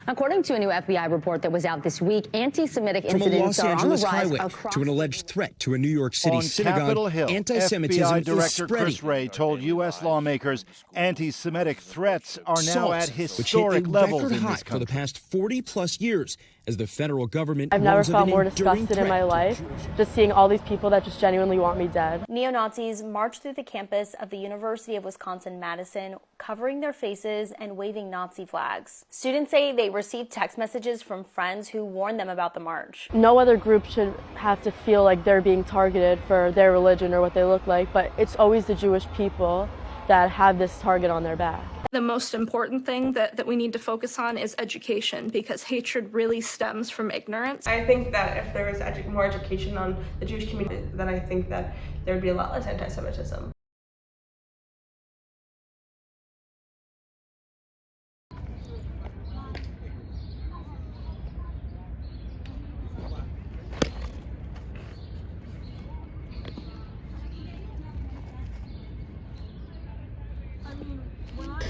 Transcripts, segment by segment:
According to a new FBI report that was out this week, anti-Semitic incidents are on the rise across... To an alleged threat to a New York City synagogue, Capitol Hill, anti-Semitism FBI is Director spreading. Chris Wray told U.S. lawmakers anti-Semitic threats are now at historic which hit a levels record in high this for country. the past 40-plus years as the federal government I've never warns of felt an more enduring disgusted in my threat. life, just seeing all these people that just genuinely want me dead. Neo-Nazis marched through the campus of the University of Wisconsin-Madison, covering their faces and waving Nazi flags. Students say they received text messages from friends who warned them about the march. No other group should have to feel like they're being targeted for their religion or what they look like, but it's always the Jewish people that have this target on their back. The most important thing that we need to focus on is education, because hatred really stems from ignorance. I think that if there was more education on the Jewish community, then I think that there would be a lot less anti-Semitism.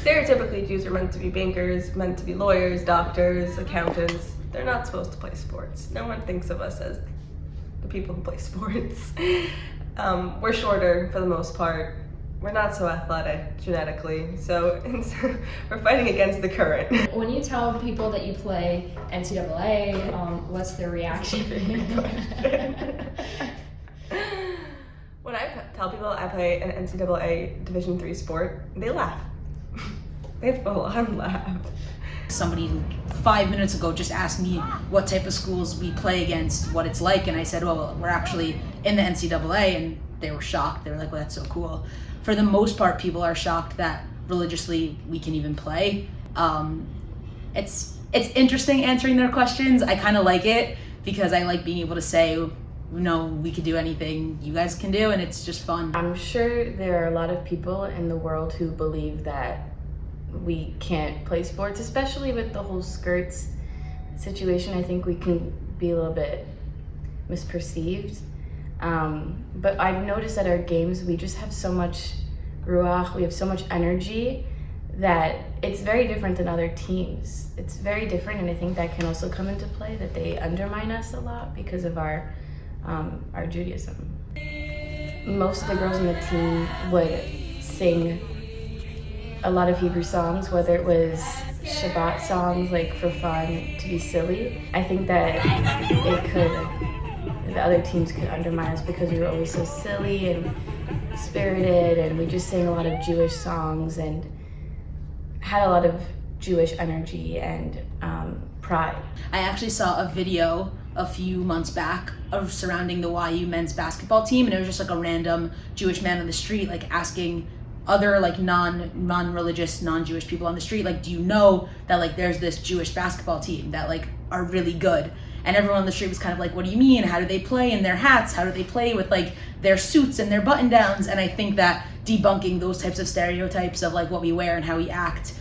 Stereotypically, Jews are meant to be bankers, meant to be lawyers, doctors, accountants. They're not supposed to play sports. No one thinks of us as the people who play sports. We're shorter for the most part. We're not so athletic genetically, so we're fighting against the current. When you tell people that you play NCAA, what's their reaction? When I tell people I play an NCAA Division III sport, they laugh. They full-on laugh. Somebody 5 minutes ago just asked me what type of schools we play against, what it's like, and I said, well, we're actually in the NCAA, and they were shocked. They were like, well, that's so cool. For the most part, people are shocked that religiously we can even play. It's interesting answering their questions. I kind of like it because I like being able to say, no, we could do anything you guys can do, and it's just fun. I'm sure there are a lot of people in the world who believe that we can't play sports, especially with the whole skirts situation. I think we can be a little bit misperceived. But I've noticed at our games, we just have so much ruach, we have so much energy that it's very different than other teams. It's very different, and I think that can also come into play, that they undermine us a lot because of our Judaism. Most of the girls on the team would sing a lot of Hebrew songs, whether it was Shabbat songs, like for fun, to be silly. I think that the other teams could undermine us because we were always so silly and spirited, and we just sang a lot of Jewish songs and had a lot of Jewish energy and pride. I actually saw a video a few months back of surrounding the YU men's basketball team, and it was just like a random Jewish man on the street like asking other like non-religious, non-Jewish people on the street, like, do you know that like there's this Jewish basketball team that like are really good? And everyone on the street was kind of like, what do you mean? How do they play in their hats? How do they play with like their suits and their button downs? And I think that debunking those types of stereotypes of like what we wear and how we act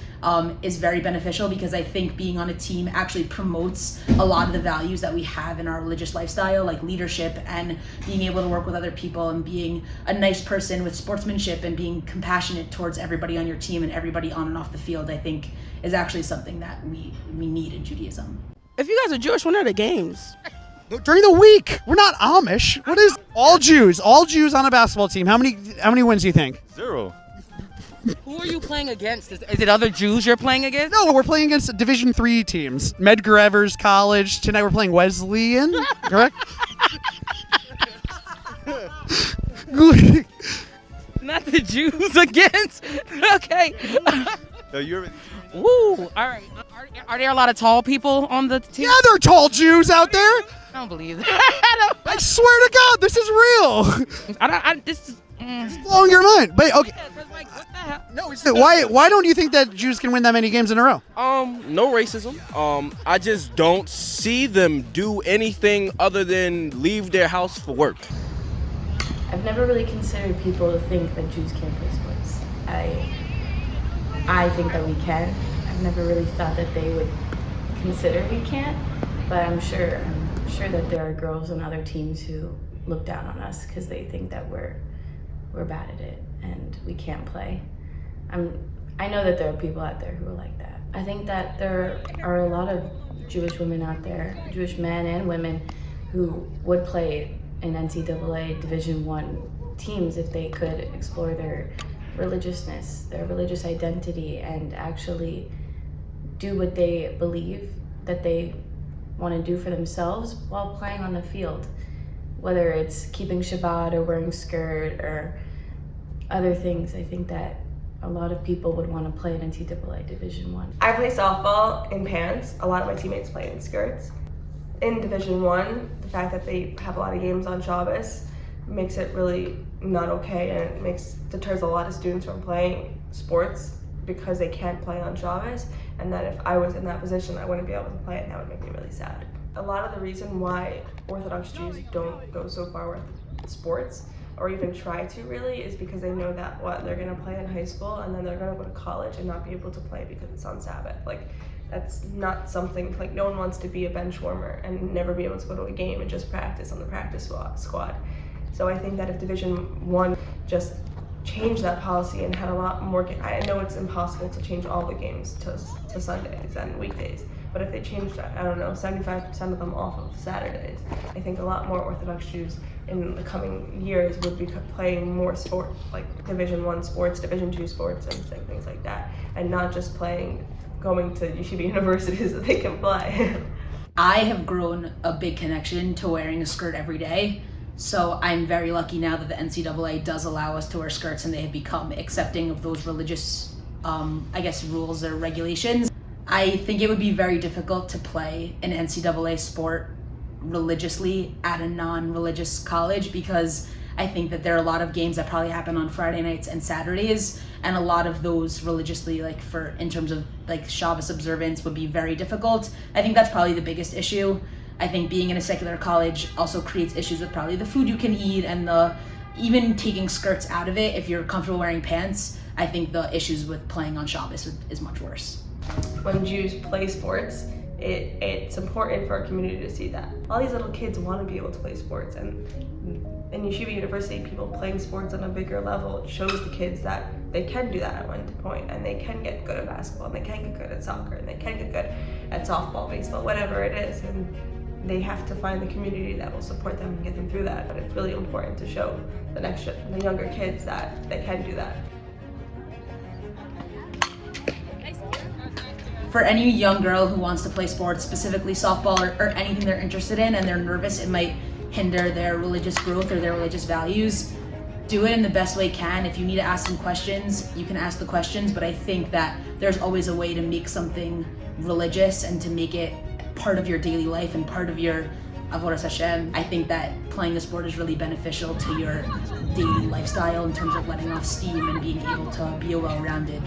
is very beneficial, because I think being on a team actually promotes a lot of the values that we have in our religious lifestyle, like leadership and being able to work with other people and being a nice person with sportsmanship and being compassionate towards everybody on your team and everybody on and off the field, I think is actually something that we need in Judaism. If you guys are Jewish, when are the games? During the week. We're not Amish. What is all Jews on a basketball team? How many wins do you think? 0. Who are you playing against? Is it other Jews you're playing against? No, we're playing against Division III teams. Medgar Evers College. Tonight we're playing Wesleyan, correct? Not the Jews against? Okay. No, you're... Woo! All right. Are there a lot of tall people on the team? Yeah, there are tall Jews out there. I don't believe that. I swear to God, this is real. This is blowing your mind. But okay. Like, what the hell? No, why don't you think that Jews can win that many games in a row? No racism. I just don't see them do anything other than leave their house for work. I've never really considered people to think that Jews can't play sports. I think that we can. I've never really thought that they would consider we can't, but I'm sure that there are girls on other teams who look down on us because they think that we're bad at it and we can't play. I know that there are people out there who are like that. I think that there are a lot of Jewish women out there, Jewish men and women, who would play in NCAA Division I teams if they could explore their religiousness, their religious identity, and actually do what they believe that they want to do for themselves while playing on the field. Whether it's keeping Shabbat or wearing skirt or other things, I think that a lot of people would want to play in NCAA Division I. I play softball in pants. A lot of my teammates play in skirts. In Division I, the fact that they have a lot of games on Shabbos makes it really not okay, and it deters a lot of students from playing sports because they can't play on Shabbos, and that if I was in that position, I wouldn't be able to play, and that would make me really sad. A lot of the reason why Orthodox Jews don't go so far with sports, or even try to really, is because they know that they're gonna play in high school and then they're gonna go to college and not be able to play because it's on Sabbath. Like, that's not something, like, no one wants to be a bench warmer and never be able to go to a game and just practice on the practice squad. So I think that if Division I just changed that policy and had a lot more, I know it's impossible to change all the games to Sundays and weekdays, but if they changed, I don't know, 75% of them off of Saturdays, I think a lot more Orthodox Jews in the coming years would be playing more sport, like Division I sports, Division II sports, and things like that, and not just going to yeshiva universities that they can play. I have grown a big connection to wearing a skirt every day. So I'm very lucky now that the NCAA does allow us to wear skirts, and they have become accepting of those religious, rules or regulations. I think it would be very difficult to play an NCAA sport religiously at a non-religious college, because I think that there are a lot of games that probably happen on Friday nights and Saturdays, and a lot of those religiously, in terms of Shabbos observance, would be very difficult. I think that's probably the biggest issue. I think being in a secular college also creates issues with probably the food you can eat, and even taking skirts out of it. If you're comfortable wearing pants, I think the issues with playing on Shabbos is much worse. When Jews play sports, it's important for our community to see that. All these little kids want to be able to play sports, and in Yeshiva University, people playing sports on a bigger level, it shows the kids that they can do that at one point, and they can get good at basketball, and they can get good at soccer, and they can get good at softball, baseball, whatever it is, and they have to find the community that will support them and get them through that. But it's really important to show the younger kids that they can do that. For any young girl who wants to play sports, specifically softball or anything they're interested in, and they're nervous it might hinder their religious growth or their religious values, do it in the best way you can. If you need to ask some questions, you can ask the questions, but I think that there's always a way to make something religious and to make it part of your daily life and part of your avodas Hashem. I think that playing a sport is really beneficial to your daily lifestyle in terms of letting off steam and being able to be a well-rounded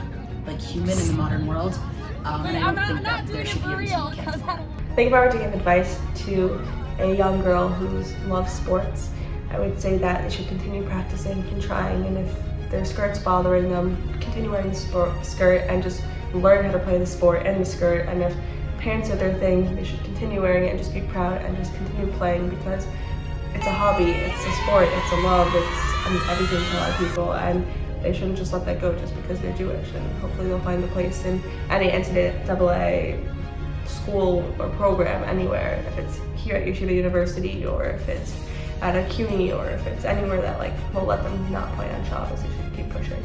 human in the modern world. And I don't think that there should be a reason you can't do that. I think if I were to give advice to a young girl who loves sports, I would say that they should continue practicing and trying, and if their skirt's bothering them, continue wearing the skirt and just learn how to play the sport and the skirt. And if pants are their thing, they should continue wearing it and just be proud and just continue playing, because it's a hobby, it's a sport, it's a love, it's everything to a lot of people, and they shouldn't just let that go just because they're Jewish. And hopefully they'll find the place in any NCAA school or program anywhere, if it's here at Yeshiva University or if it's at a CUNY or if it's anywhere that will let them not play on Shabbos. They should keep pushing.